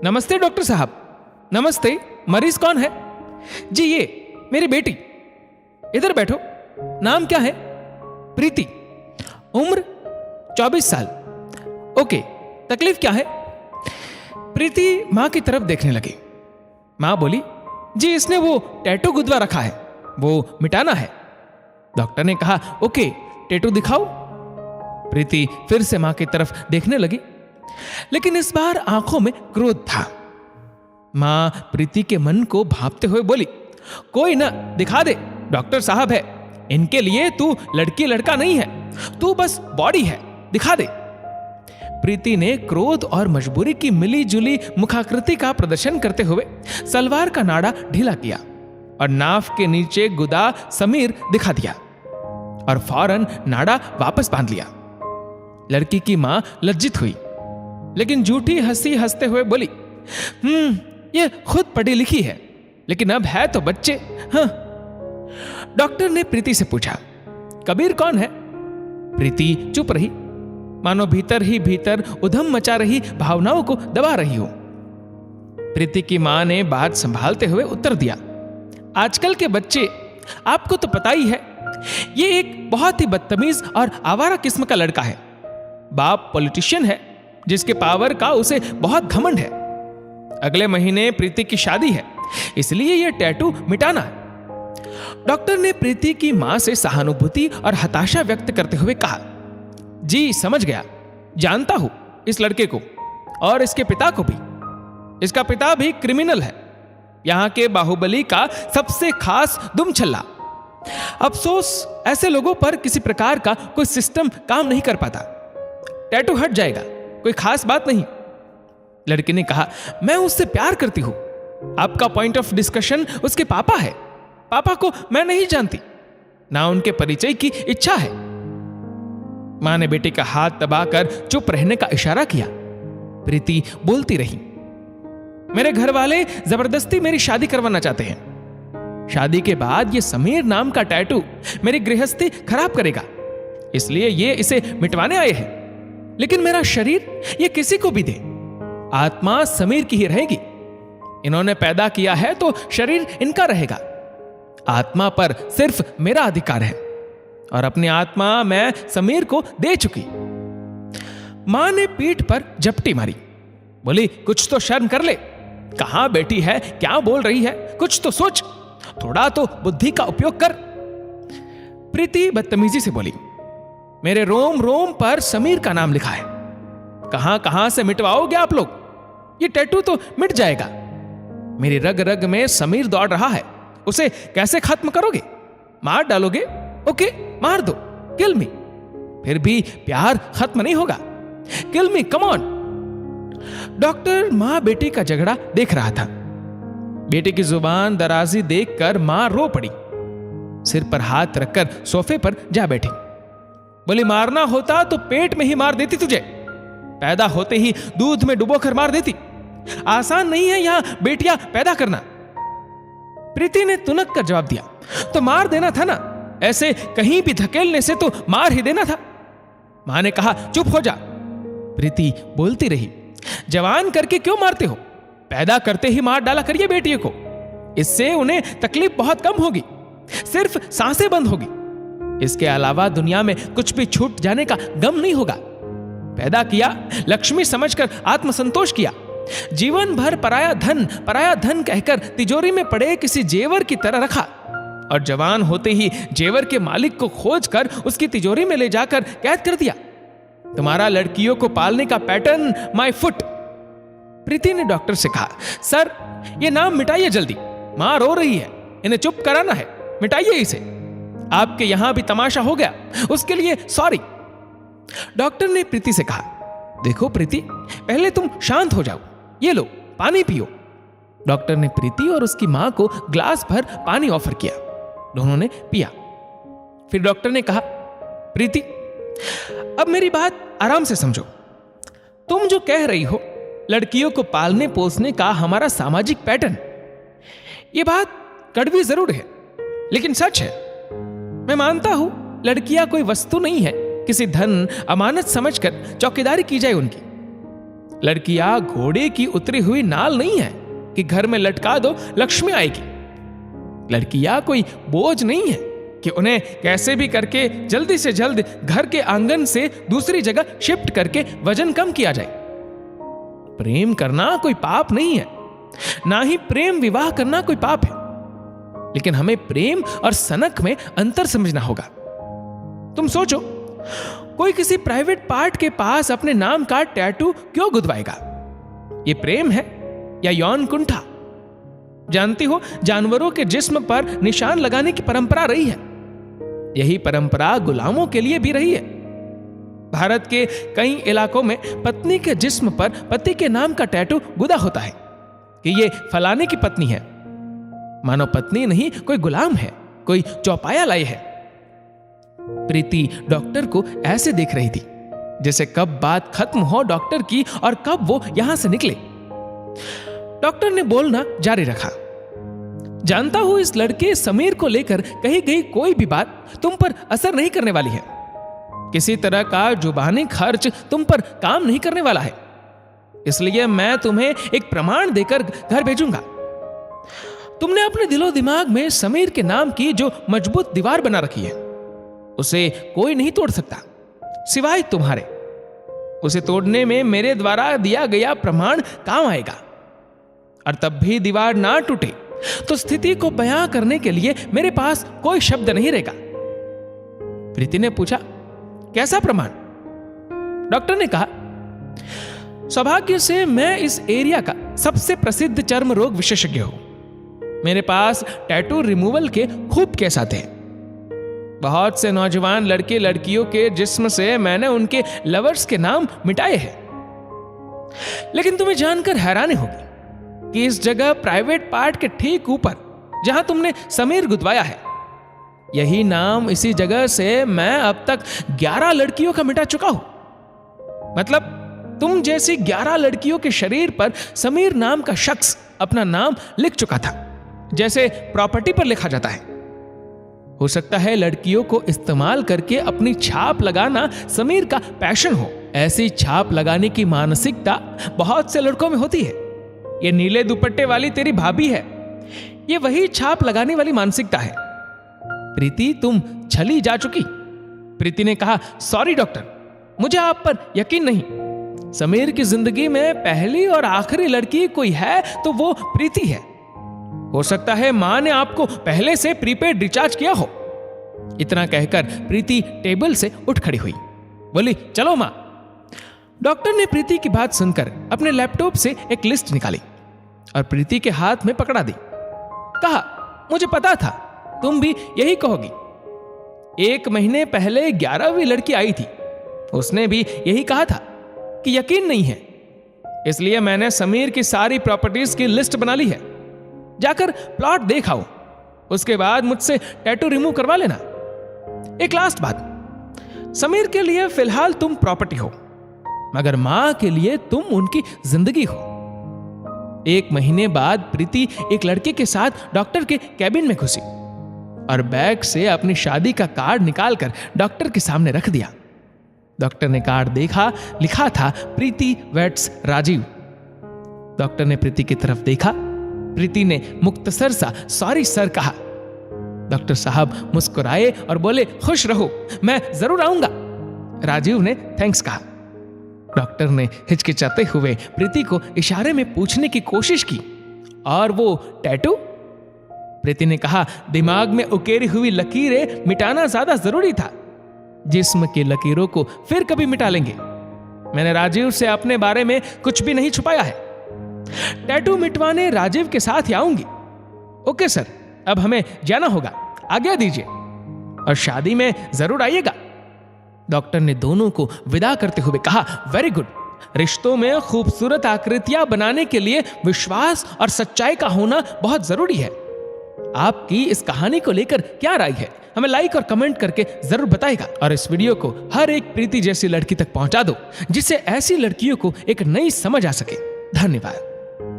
नमस्ते डॉक्टर साहब। नमस्ते। मरीज कौन है? जी ये मेरी बेटी। इधर बैठो। नाम क्या है? प्रीति। उम्र 24 साल। ओके, तकलीफ क्या है? प्रीति मां की तरफ देखने लगी। मां बोली, जी इसने वो टैटू गुदवा रखा है, वो मिटाना है। डॉक्टर ने कहा, ओके टैटू दिखाओ। प्रीति फिर से मां की तरफ देखने लगी, लेकिन इस बार आंखों में क्रोध था। मां प्रीति के मन को भांपते हुए बोली, कोई ना, दिखा दे, डॉक्टर साहब है, इनके लिए तू लड़की लड़का नहीं है, तू बस बॉडी है, दिखा दे। प्रीति ने क्रोध और मजबूरी की मिली जुली मुखाकृति का प्रदर्शन करते हुए सलवार का नाड़ा ढीला किया और नाफ के नीचे गुदा समीर दिखा दिया और फौरन नाड़ा वापस बांध लिया। लड़की की मां लज्जित हुई, लेकिन झूठी हंसी हंसते हुए बोली, ये खुद पढ़ी लिखी है, लेकिन अब है तो बच्चे। हाँ। डॉक्टर ने प्रीति से पूछा, कबीर कौन है? प्रीति चुप रही, मानो भीतर ही भीतर उधम मचा रही भावनाओं को दबा रही हो। प्रीति की मां ने बात संभालते हुए उत्तर दिया, आजकल के बच्चे, आपको तो पता ही है, ये एक बहुत ही बदतमीज और आवारा किस्म का लड़का है। बाप पॉलिटिशियन है, जिसके पावर का उसे बहुत घमंड है। अगले महीने प्रीति की शादी है, इसलिए यह टैटू मिटाना है। डॉक्टर ने प्रीति की मां से सहानुभूति और हताशा व्यक्त करते हुए कहा, जी समझ गया, जानता हूं इस लड़के को और इसके पिता को भी। इसका पिता भी क्रिमिनल है, यहां के बाहुबली का सबसे खास दुमछल्ला। अफसोस ऐसे लोगों पर किसी प्रकार का कोई सिस्टम काम नहीं कर पाता। टैटू हट जाएगा, कोई खास बात नहीं। लड़की ने कहा, मैं उससे प्यार करती हूं। आपका पॉइंट ऑफ डिस्कशन उसके पापा है। पापा को मैं नहीं जानती, ना उनके परिचय की इच्छा है। मां ने बेटे का हाथ दबाकर चुप रहने का इशारा किया। प्रीति बोलती रही, मेरे घर वाले जबरदस्ती मेरी शादी करवाना चाहते हैं। शादी के बाद ये समीर नाम का टैटू मेरी गृहस्थी खराब करेगा, इसलिए ये इसे मिटवाने आए हैं। लेकिन मेरा शरीर ये किसी को भी दे, आत्मा समीर की ही रहेगी। इन्होंने पैदा किया है तो शरीर इनका रहेगा। आत्मा पर सिर्फ मेरा अधिकार है और अपनी आत्मा मैं समीर को दे चुकी। मां ने पीठ पर झपटी मारी, बोली, कुछ तो शर्म कर ले। कहां बैठी है, क्या बोल रही है, कुछ तो सोच, थोड़ा तो बुद्धि का उपयोग कर। प्रीति बदतमीजी से बोली, मेरे रोम रोम पर समीर का नाम लिखा है, कहां कहां से मिटवाओगे आप लोग? ये टैटू तो मिट जाएगा। मेरी रग रग में समीर दौड़ रहा है, उसे कैसे खत्म करोगे? मार डालोगे? ओके, मार दो, किल मी। फिर भी प्यार खत्म नहीं होगा। किल मी, कम ऑन। डॉक्टर मां बेटी का झगड़ा देख रहा था। बेटे की जुबान दराजी देखकर मां रो पड़ी, सिर पर हाथ रखकर सोफे पर जा बैठी। बोली, मारना होता तो पेट में ही मार देती तुझे, पैदा होते ही दूध में डुबोकर मार देती। आसान नहीं है यहां बेटियां पैदा करना। प्रीति ने तुनक कर जवाब दिया, तो मार देना था ना, ऐसे कहीं भी धकेलने से तो मार ही देना था। मां ने कहा, चुप हो जा। प्रीति बोलती रही, जवान करके क्यों मारते हो? पैदा करते ही मार डाला करिए बेटियों को, इससे उन्हें तकलीफ बहुत कम होगी, सिर्फ सांसें बंद होगी। इसके अलावा दुनिया में कुछ भी छूट जाने का गम नहीं होगा। पैदा किया, लक्ष्मी समझकर आत्मसंतोष किया, जीवन भर पराया धन कहकर तिजोरी में पड़े किसी जेवर की तरह रखा, और जवान होते ही जेवर के मालिक को खोजकर उसकी तिजोरी में ले जाकर कैद कर दिया। तुम्हारा लड़कियों को पालने का पैटर्न माय फुट। प्रीति ने डॉक्टर से कहा, सर ये नाम मिटाइए जल्दी, मां रो रही है, इन्हें चुप कराना है, मिटाइए इसे। आपके यहां भी तमाशा हो गया, उसके लिए सॉरी। डॉक्टर ने प्रीति से कहा, देखो प्रीति, पहले तुम शांत हो जाओ, ये लो पानी पियो। डॉक्टर ने प्रीति और उसकी मां को ग्लास भर पानी ऑफर किया। दोनों ने पिया। फिर डॉक्टर ने कहा, प्रीति अब मेरी बात आराम से समझो। तुम जो कह रही हो लड़कियों को पालने पोसने का हमारा सामाजिक पैटर्न, ये बात कड़वी जरूर है, लेकिन सच है। मैं मानता हूं लड़कियां कोई वस्तु नहीं है, किसी धन अमानत समझकर चौकीदारी की जाए उनकी। लड़कियां घोड़े की उतरी हुई नाल नहीं है कि घर में लटका दो लक्ष्मी आएगी। लड़कियां कोई बोझ नहीं है कि उन्हें कैसे भी करके जल्दी से जल्द घर के आंगन से दूसरी जगह शिफ्ट करके वजन कम किया जाए। प्रेम करना कोई पाप नहीं है, ना ही प्रेम विवाह करना कोई पाप है, लेकिन हमें प्रेम और सनक में अंतर समझना होगा। तुम सोचो, कोई किसी प्राइवेट पार्ट के पास अपने नाम का टैटू क्यों गुदवाएगा? ये प्रेम है या यौन कुंठा? जानती हो, जानवरों के जिस्म पर निशान लगाने की परंपरा रही है। यही परंपरा गुलामों के लिए भी रही है। भारत के कई इलाकों में पत्नी के जिस्म पर पति के नाम का टैटू गुदा होता है कि ये फलाने की पत्नी है। मानो पत्नी नहीं, कोई गुलाम है, कोई चौपाया लाई है। प्रीति डॉक्टर को ऐसे देख रही थी जैसे कब बात खत्म हो डॉक्टर की और कब वो यहां से निकले। डॉक्टर ने बोलना जारी रखा। जानता हूं इस लड़के समीर को लेकर कही गई कोई भी बात तुम पर असर नहीं करने वाली है। किसी तरह का जुबानी खर्च तुम पर काम नहीं करने वाला है, इसलिए मैं तुम्हें एक प्रमाण देकर घर भेजूंगा। तुमने अपने दिलो दिमाग में समीर के नाम की जो मजबूत दीवार बना रखी है, उसे कोई नहीं तोड़ सकता सिवाय तुम्हारे। उसे तोड़ने में मेरे द्वारा दिया गया प्रमाण काम आएगा। और तब भी दीवार ना टूटे तो स्थिति को बयां करने के लिए मेरे पास कोई शब्द नहीं रहेगा। प्रीति ने पूछा, कैसा प्रमाण? डॉक्टर ने कहा, सौभाग्य से मैं इस एरिया का सबसे प्रसिद्ध चर्म रोग विशेषज्ञ हूं। मेरे पास टैटू रिमूवल के खूब केस आते हैं। बहुत से नौजवान लड़के लड़कियों के जिस्म से मैंने उनके लवर्स के नाम मिटाए हैं। लेकिन तुम्हें जानकर हैरानी होगी कि इस जगह प्राइवेट पार्ट के ठीक ऊपर जहां तुमने समीर गुदवाया है, यही नाम इसी जगह से मैं अब तक 11 लड़कियों का मिटा चुका हूं। मतलब तुम जैसी 11 लड़कियों के शरीर पर समीर नाम का शख्स अपना नाम लिख चुका था, जैसे प्रॉपर्टी पर लिखा जाता है। हो सकता है लड़कियों को इस्तेमाल करके अपनी छाप लगाना समीर का पैशन हो। ऐसी छाप लगाने की मानसिकता बहुत से लड़कों में होती है। ये नीले दुपट्टे वाली तेरी भाभी है, ये वही छाप लगाने वाली मानसिकता है। प्रीति, तुम छली जा चुकी। प्रीति ने कहा, सॉरी डॉक्टर, मुझे आप पर यकीन नहीं। समीर की जिंदगी में पहली और आखिरी लड़की कोई है तो वो प्रीति है। हो सकता है मां ने आपको पहले से प्रीपेड रिचार्ज किया हो। इतना कहकर प्रीति टेबल से उठ खड़ी हुई, बोली, चलो मां। डॉक्टर ने प्रीति की बात सुनकर अपने लैपटॉप से एक लिस्ट निकाली और प्रीति के हाथ में पकड़ा दी। कहा, मुझे पता था तुम भी यही कहोगी। 1 महीने पहले 11वीं लड़की आई थी, उसने भी यही कहा था कि यकीन नहीं है। इसलिए मैंने समीर की सारी प्रॉपर्टीज की लिस्ट बना ली है। जाकर प्लॉट देख आओ, उसके बाद मुझसे टैटू रिमूव करवा लेना। एक लास्ट बात, समीर के लिए फिलहाल तुम प्रॉपर्टी हो, मगर मां के लिए तुम उनकी जिंदगी हो। 1 महीने बाद प्रीति एक लड़के के साथ डॉक्टर के कैबिन में घुसी और बैग से अपनी शादी का कार्ड निकालकर डॉक्टर के सामने रख दिया। डॉक्टर ने कार्ड देखा, लिखा था प्रीति वेट्स राजीव। डॉक्टर ने प्रीति की तरफ देखा। प्रीति ने मुख्तसर सा सॉरी सर कहा। डॉक्टर साहब मुस्कुराए और बोले, खुश रहो, मैं जरूर आऊंगा। राजीव ने थैंक्स कहा। डॉक्टर ने हिचकिचाते हुए प्रीति को इशारे में पूछने की कोशिश की, और वो टैटू? प्रीति ने कहा, दिमाग में उकेरी हुई लकीरें मिटाना ज्यादा जरूरी था। जिस्म की लकीरों को फिर कभी मिटा लेंगे। मैंने राजीव से अपने बारे में कुछ भी नहीं छुपाया है। टैटू मिटवाने राजीव के साथ ही आऊंगी। ओके सर, अब हमें जाना होगा, आज्ञा दीजिए, और शादी में जरूर आइएगा। डॉक्टर ने दोनों को विदा करते हुए कहा, वेरी गुड। रिश्तों में खूबसूरत आकृतियां बनाने के लिए विश्वास और सच्चाई का होना बहुत जरूरी है। आपकी इस कहानी को लेकर क्या राय है, हमें लाइक और कमेंट करके जरूर बताइएगा। और इस वीडियो को हर एक प्रीति जैसी लड़की तक पहुंचा दो, जिससे ऐसी लड़कियों को एक नई समझ आ सके। धन्यवाद।